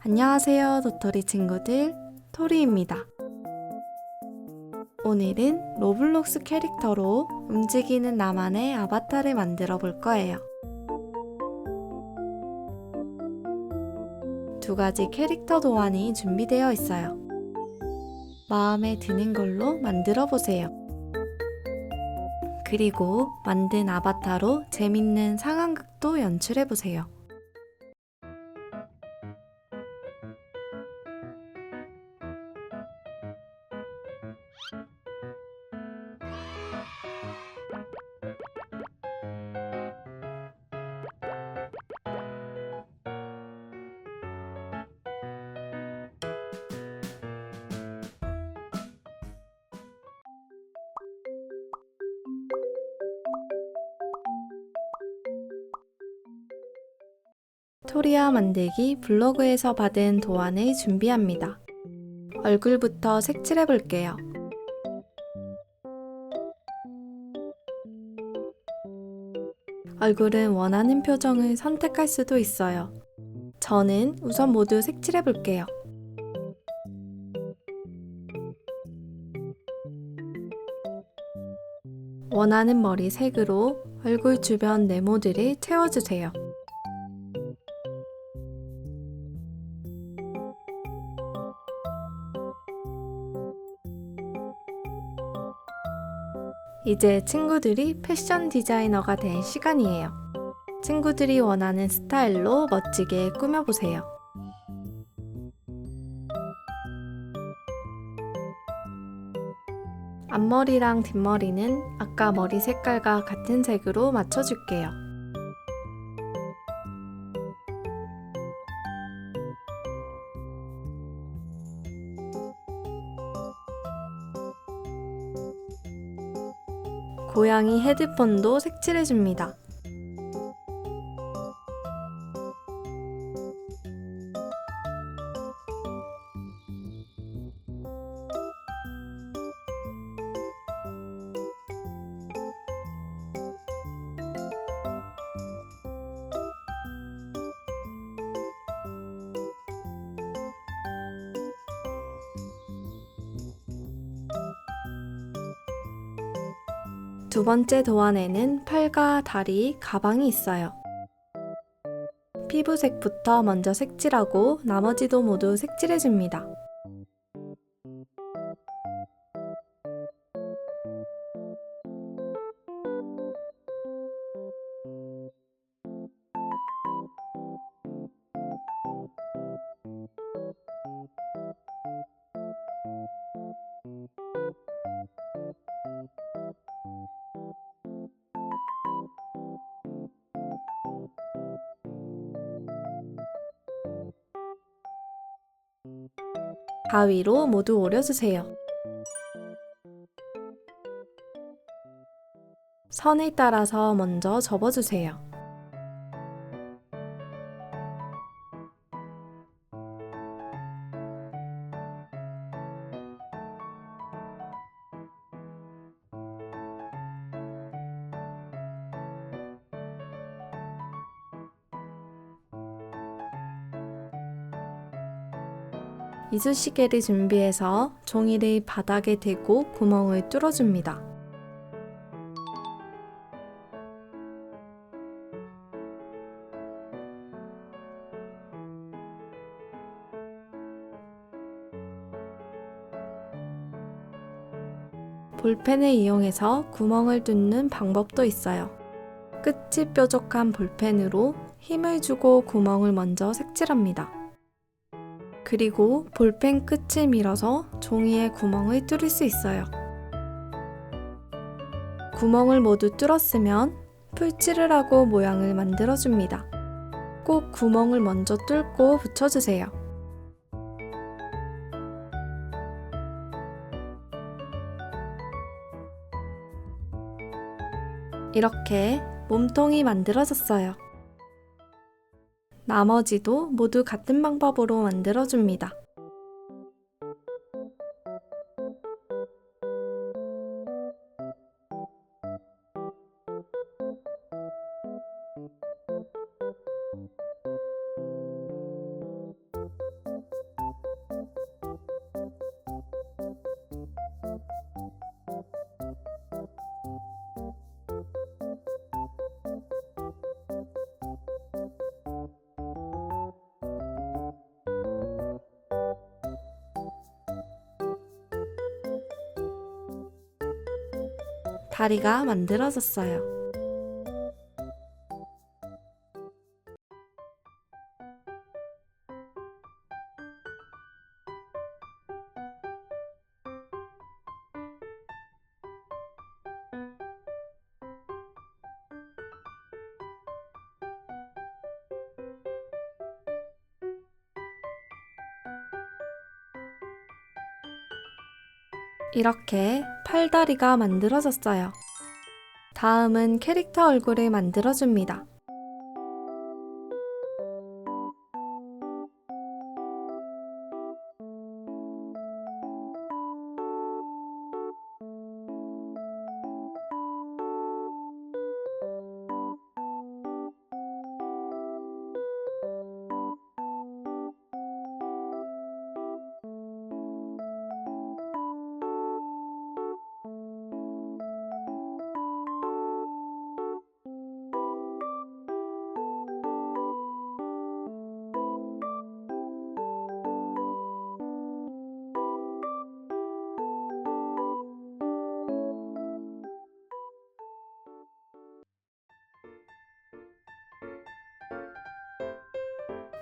안녕하세요, 도토리 친구들. 토리입니다. 오늘은 로블록스 캐릭터로 움직이는 나만의 아바타를 만들어 볼 거예요. 두 가지 캐릭터 도안이 준비되어 있어요. 마음에 드는 걸로 만들어 보세요. 그리고 만든 아바타로 재밌는 상황극도 연출해 보세요. 토리아 만들기 블로그에서 받은 도안을 준비합니다. 얼굴부터 색칠해 볼게요. 얼굴은 원하는 표정을 선택할 수도 있어요. 저는 우선 모두 색칠해 볼게요. 원하는 머리 색으로 얼굴 주변 네모들을 채워주세요. 이제 친구들이 패션 디자이너가 될 시간이에요. 친구들이 원하는 스타일로 멋지게 꾸며보세요. 앞머리랑 뒷머리는 아까 머리 색깔과 같은 색으로 맞춰줄게요. 고양이 헤드폰도 색칠해줍니다. 두 번째 도안에는 팔과 다리, 가방이 있어요. 피부색부터 먼저 색칠하고 나머지도 모두 색칠해줍니다. 가위로 모두 오려주세요. 선을 따라서 먼저 접어주세요. 이쑤시개를 준비해서 종이를 바닥에 대고 구멍을 뚫어줍니다. 볼펜을 이용해서 구멍을 뚫는 방법도 있어요. 끝이 뾰족한 볼펜으로 힘을 주고 구멍을 먼저 색칠합니다. 그리고 볼펜 끝을 밀어서 종이에 구멍을 뚫을 수 있어요. 구멍을 모두 뚫었으면 풀칠을 하고 모양을 만들어줍니다. 꼭 구멍을 먼저 뚫고 붙여주세요. 이렇게 몸통이 만들어졌어요. 나머지도 모두 같은 방법으로 만들어줍니다. 다리가 만들어졌어요. 이렇게 팔다리가 만들어졌어요. 다음은 캐릭터 얼굴을 만들어줍니다.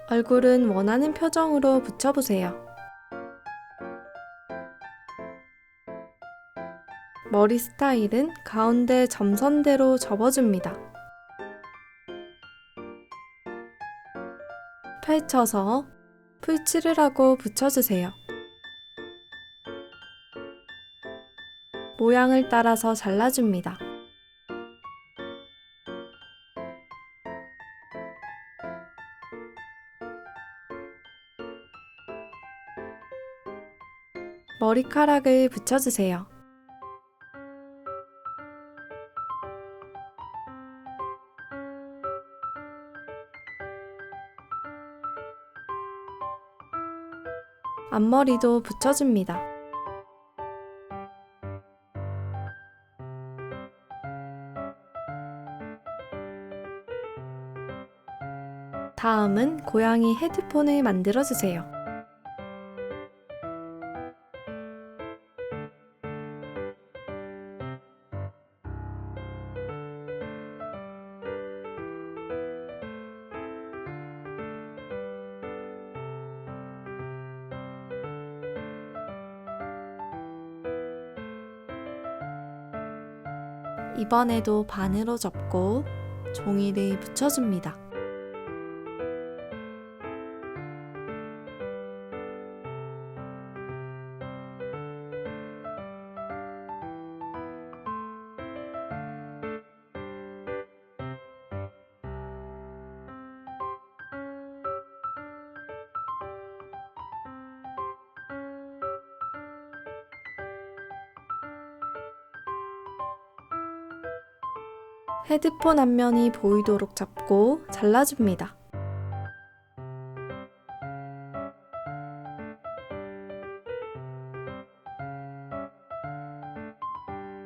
얼굴은 원하는 표정으로 붙여보세요. 머리 스타일은 가운데 점선대로 접어줍니다. 펼쳐서 풀칠을 하고 붙여주세요. 모양을 따라서 잘라줍니다. 머리카락을 붙여주세요. 앞머리도 붙여줍니다. 다음은 고양이 헤드폰을 만들어주세요. 이번에도 반으로 접고 종이를 붙여줍니다. 헤드폰 앞면이 보이도록 잡고 잘라줍니다.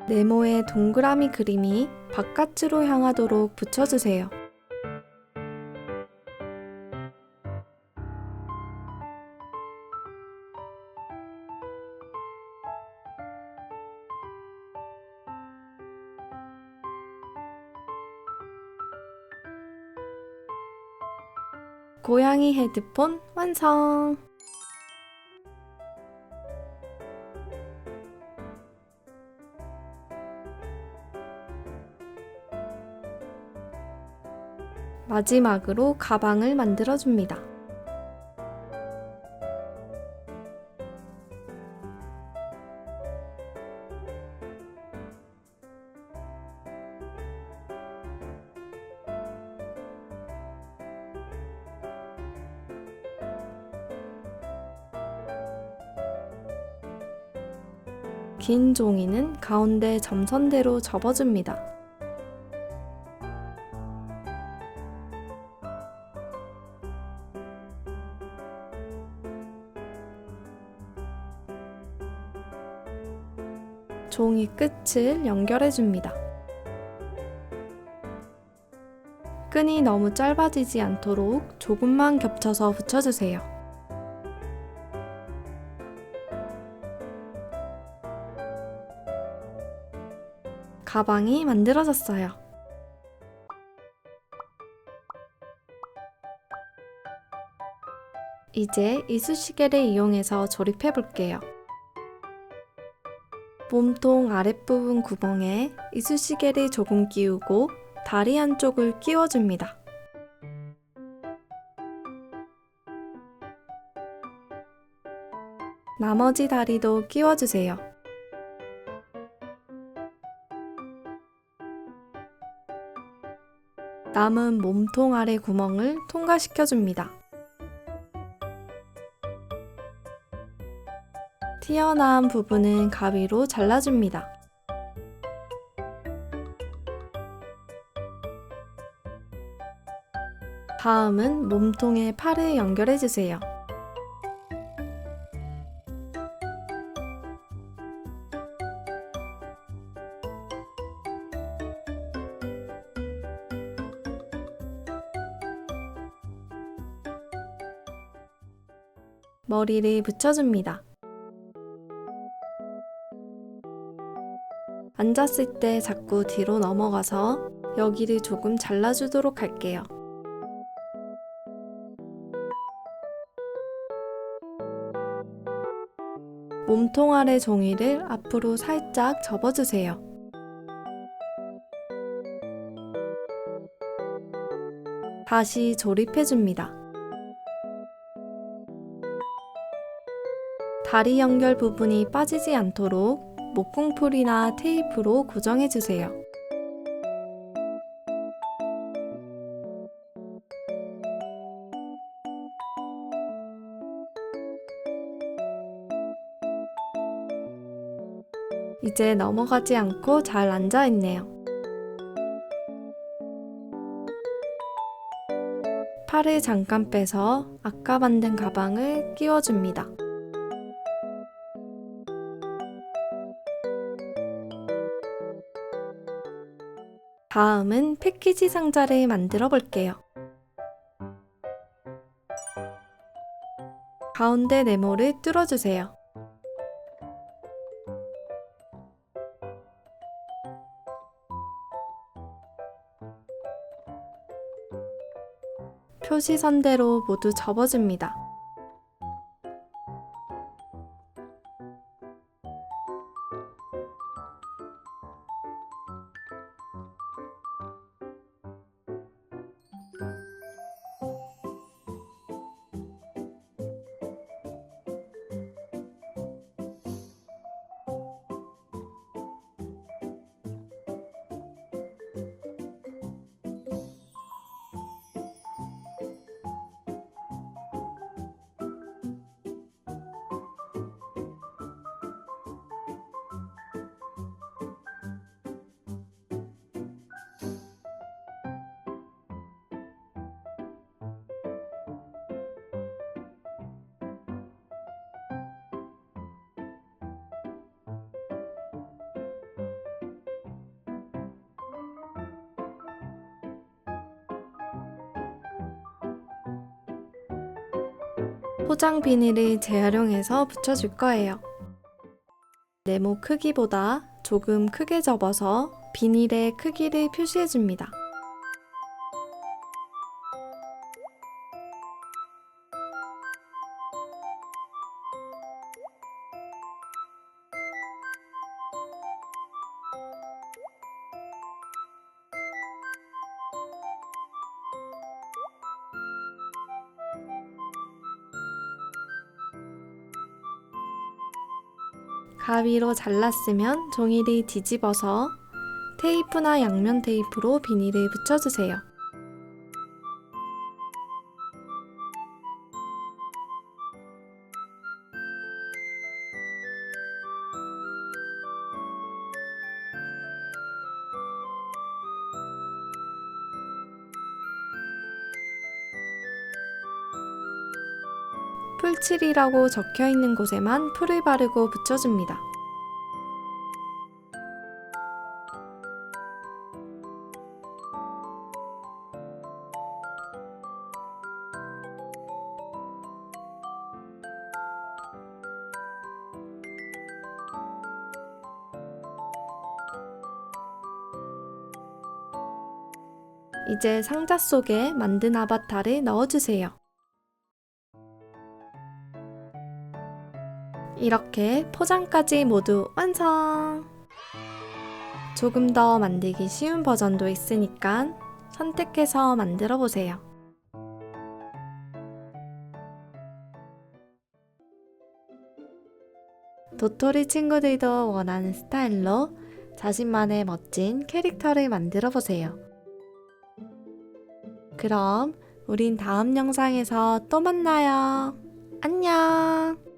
네모의 동그라미 그림이 바깥으로 향하도록 붙여주세요. 고양이 헤드폰 완성! 마지막으로 가방을 만들어줍니다. 긴 종이는 가운데 점선대로 접어줍니다. 종이 끝을 연결해줍니다. 끈이 너무 짧아지지 않도록 조금만 겹쳐서 붙여주세요. 가방이 만들어졌어요. 이제 이쑤시개를 이용해서 조립해 볼게요. 몸통 아랫부분 구멍에 이쑤시개를 조금 끼우고 다리 한쪽을 끼워줍니다. 나머지 다리도 끼워주세요. 남은 몸통 아래 구멍을 통과시켜줍니다. 튀어나온 부분은 가위로 잘라줍니다. 다음은 몸통에 팔을 연결해주세요. 머리를 붙여줍니다. 앉았을 때 자꾸 뒤로 넘어가서 여기를 조금 잘라주도록 할게요. 몸통 아래 종이를 앞으로 살짝 접어주세요. 다시 조립해줍니다. 다리 연결 부분이 빠지지 않도록 목공풀이나 테이프로 고정해주세요. 이제 넘어가지 않고 잘 앉아있네요. 팔을 잠깐 빼서 아까 만든 가방을 끼워줍니다. 다음은 패키지 상자를 만들어 볼게요. 가운데 네모를 뚫어주세요. 표시선대로 모두 접어줍니다. 포장 비닐을 재활용해서 붙여줄 거예요. 네모 크기보다 조금 크게 접어서 비닐의 크기를 표시해줍니다. 가위로 잘랐으면 종이를 뒤집어서 테이프나 양면 테이프로 비닐을 붙여주세요. 풀칠이라고 적혀 있는 곳에만 풀을 바르고 붙여줍니다. 이제 상자 속에 만든 아바타를 넣어주세요. 이렇게 포장까지 모두 완성! 조금 더 만들기 쉬운 버전도 있으니까 선택해서 만들어 보세요. 도토리 친구들도 원하는 스타일로 자신만의 멋진 캐릭터를 만들어 보세요. 그럼 우린 다음 영상에서 또 만나요. 안녕!